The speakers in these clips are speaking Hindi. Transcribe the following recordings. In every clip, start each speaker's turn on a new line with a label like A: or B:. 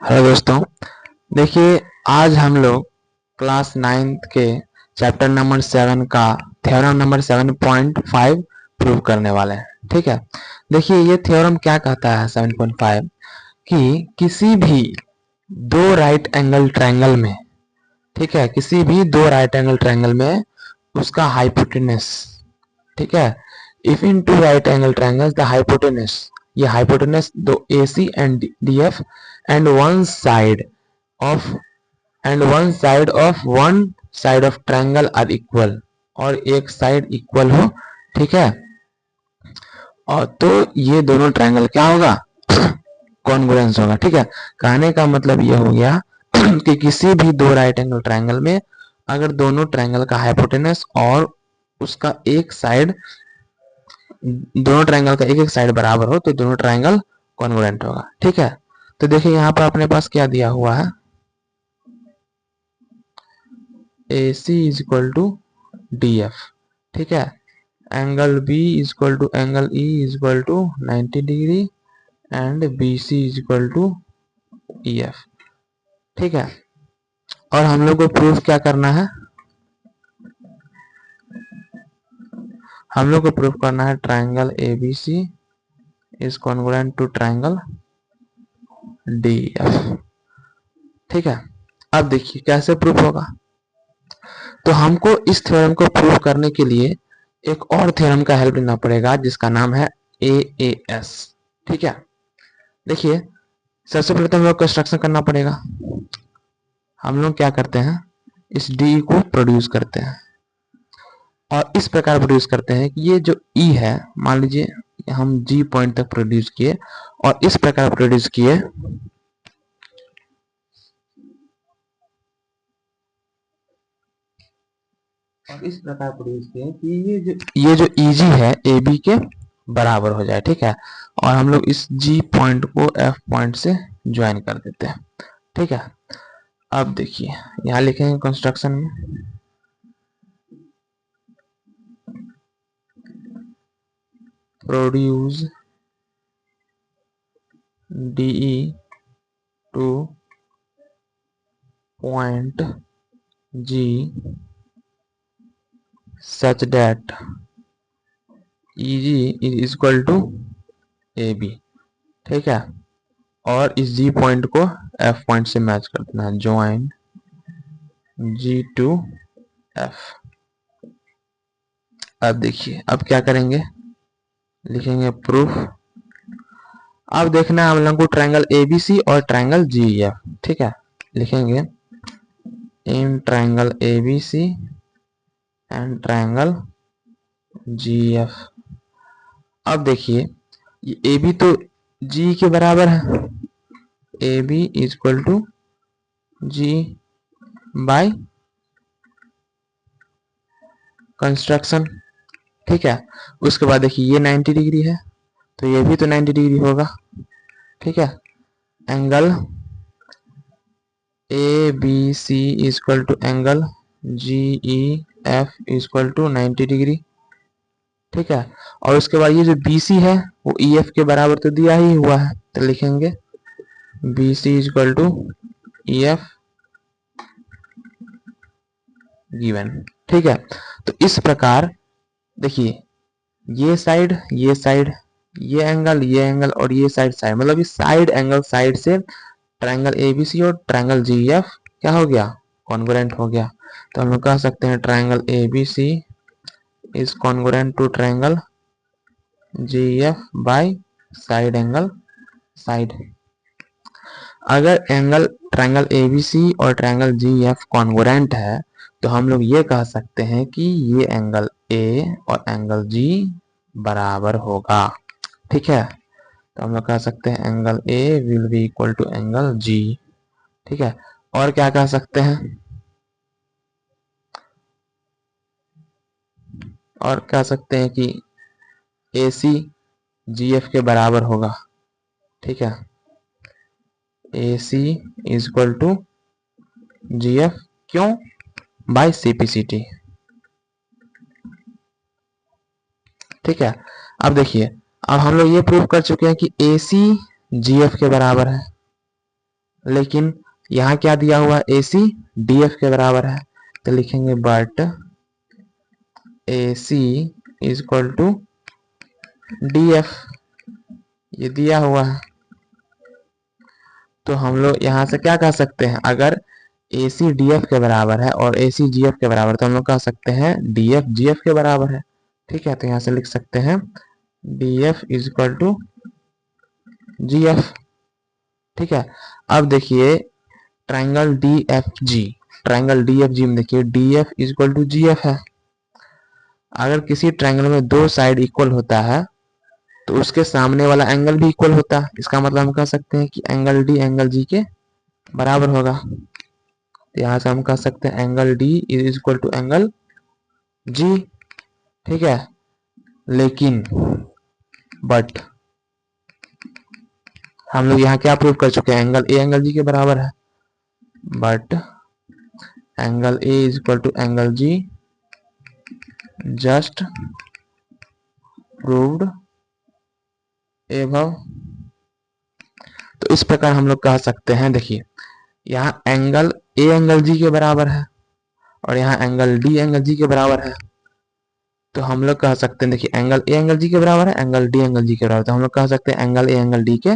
A: हेलो दोस्तों, देखिए आज हम लोग क्लास 9th के चैप्टर नंबर 7 का थ्योरम नंबर 7.5 प्रूव करने वाले हैं। ठीक है, देखिए ये थ्योरम क्या कहता है 7.5 कि किसी भी दो राइट एंगल ट्रायंगल में, ठीक है, किसी भी दो राइट एंगल ट्रायंगल में उसका हाइपोटेनस, ठीक है, if in two right angle triangles the hypotenuse, ये हाइपोटेनस दो AC and DF and one side of triangle are equal, और एक साइड इक्वल हो, ठीक है, और तो ये दोनों ट्रायंगल क्या होगा, कॉन्ग्रुएंस होगा। ठीक है, कहने का मतलब ये हो गया कि किसी भी दो राइट एंगल ट्रायंगल में अगर दोनों ट्रायंगल का हाइपोटेनस और उसका एक साइड, दोनों ट्रायंगल का एक एक साइड बराबर हो तो दोनों ट्रायंगल कॉन्ग्रुएंट होगा। ठीक है, तो देखिए यहाँ पर अपने पास क्या दिया हुआ है, AC is equal to DF, ठीक है, angle B is equal to angle E is equal to 90 degree and BC is equal to EF। ठीक है, और हम लोग को प्रूफ क्या करना है, हम लोग को प्रूफ करना है triangle ABC is congruent to triangle DF। ठीक है, अब देखिए कैसे प्रूफ होगा। तो हमको इस थ्योरम को प्रूव करने के लिए एक और थ्योरम का हेल्प लेना पड़ेगा जिसका नाम है AAS। ठीक है, देखिए सबसे पहले तो हम लोग कंस्ट्रक्शन करना पड़ेगा। हम लोग क्या करते हैं, इस D को प्रोड्यूस करते हैं और इस प्रकार प्रोड्यूस करते हैं कि ये जो E है, मान लीजिए हम G पॉइंट तक प्रोड्यूस किए और इस प्रकार प्रोड्यूस किए कि ये जो EG है AB के बराबर हो जाए। ठीक है, और हम लोग इस G पॉइंट को F पॉइंट से ज्वाइन कर देते हैं। ठीक है, अब देखिए यहाँ लिखेंगे कंस्ट्रक्शन में produce DE two point G such that EG is equal to AB। ठीक है, और इस G पॉइंट को F पॉइंट से मैच कर देना है, ज्वाइन G टू F। अब देखिए अब क्या करेंगे, लिखेंगे प्रूफ। अब देखना है हम लोग को ट्रायंगल ABC और ट्रायंगल GEF। ठीक है, लिखेंगे in triangle ABC and triangle GEF। अब देखिए ये AB तो G के बराबर है, AB is equal to G by construction. ठीक है, उसके बाद देखिए ये 90 डिग्री है तो ये भी तो 90 डिग्री होगा। ठीक है, angle ABC is equal to angle GEF is equal to 90 degree. ठीक है, और उसके बाद ये जो BC है वो EF के बराबर तो दिया ही हुआ है, तो लिखेंगे BC is equal to EF given. ठीक है, तो इस प्रकार देखिए ये साइड ये एंगल और ये साइड मतलब इस साइड एंगल साइड से ट्रायंगल ABC और ट्रायंगल GEF क्या हो गया, कॉन्ग्रुएंट हो गया। तो हम लोग कह सकते हैं triangle ABC is congruent to triangle GEF by side angle side. अगर एंगल ट्रायंगल ABC और ट्रायंगल GEF कॉन्ग्रुएंट है तो हम लोग ये कह सकते हैं कि ये एंगल A और एंगल G बराबर होगा। ठीक है, तो हम लोग कह सकते हैं angle A will be equal to angle G। ठीक है, और क्या कह सकते हैं, और कह सकते हैं कि AC GF के बराबर होगा। ठीक है, AC is equal to GF, क्यों, बाय CPCT। ठीक है, अब देखिए अब हम लोग ये प्रूव कर चुके हैं कि AC GF के बराबर है। लेकिन यहाँ क्या दिया हुआ है, AC DF के बराबर है, तो लिखेंगे but AC is equal to DF, ये दिया हुआ है। तो हम लोग यहाँ से क्या कह सकते हैं, अगर AC DF के बराबर है और AC GF के बराबर, तो हम लोग कह सकते हैं DF GF के बराबर है। ठीक है, तो यहाँ से लिख सकते हैं DF is equal to GF। ठीक है, अब देखिए ट्राइंगल DFG, ट्राइंगल DFG में देखिए DF is equal to GF है। अगर किसी ट्राइंगल में दो साइड इक्वल होता है तो उसके सामने वाला एंगल भी इक्वल होता है। इसका मतलब हम कह सकते हैं कि एंगल D एंगल G के बराबर होगा। तो यहाँ से हम कह सकते हैं angle D is equal to angle G। ठीक है, लेकिन बट हम लोग यहाँ क्या प्रूव कर चुके हैं, एंगल A एंगल G के बराबर है। But angle A is equal to angle G just proved above. तो इस प्रकार हम लोग कह सकते हैं, देखिए यहाँ एंगल A एंगल G के बराबर है और यहाँ एंगल D एंगल G के बराबर है। तो हम लोग कह सकते हैं, देखिए एंगल A एंगल G के बराबर है, एंगल D एंगल G के बराबर है, तो हम लोग कह सकते हैं एंगल A एंगल D के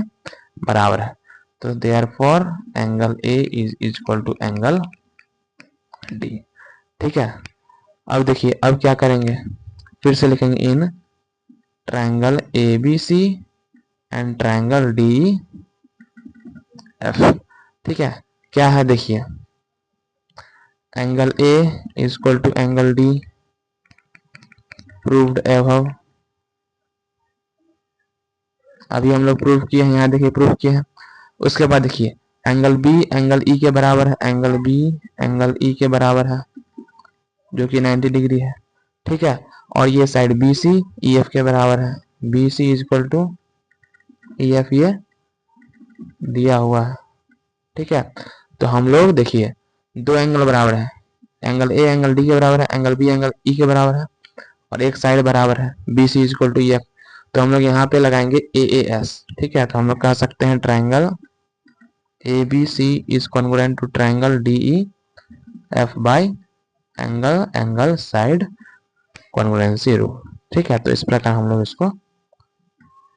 A: बराबर है। तो therefore angle A is equal to angle D। ठीक है, अब देखिए अब क्या करेंगे, फिर से लिखेंगे in triangle ABC and triangle DEF। ठीक है, क्या है देखिए angle A is equal to angle D proved above. अभी हम लोग प्रूव किए हैं, यहाँ देखिए प्रूव किए हैं। उसके बाद देखिए एंगल B एंगल E के बराबर है, एंगल B एंगल E के बराबर है जो कि 90 डिग्री है। ठीक है, और ये साइड BC EF के बराबर है, BC is equal to EF, ये दिया हुआ है। ठीक है, तो हम लोग देखिए दो एंगल बराबर है, एंगल A एंगल D के बराबर है, एंगल B एंगल E के बराबर है, और एक साइड बराबर है BC is equal to EF। तो हम लोग यहाँ पे लगाएंगे AAS। ठीक है, तो हम लोग कह सकते हैं triangle ABC is congruent to triangle DEF by angle angle side congruency rule. ठीक है, तो इस प्रकार हम लोग इसको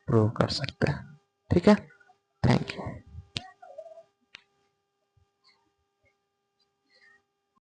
A: प्रूव कर सकते हैं। ठीक है, थैंक यू।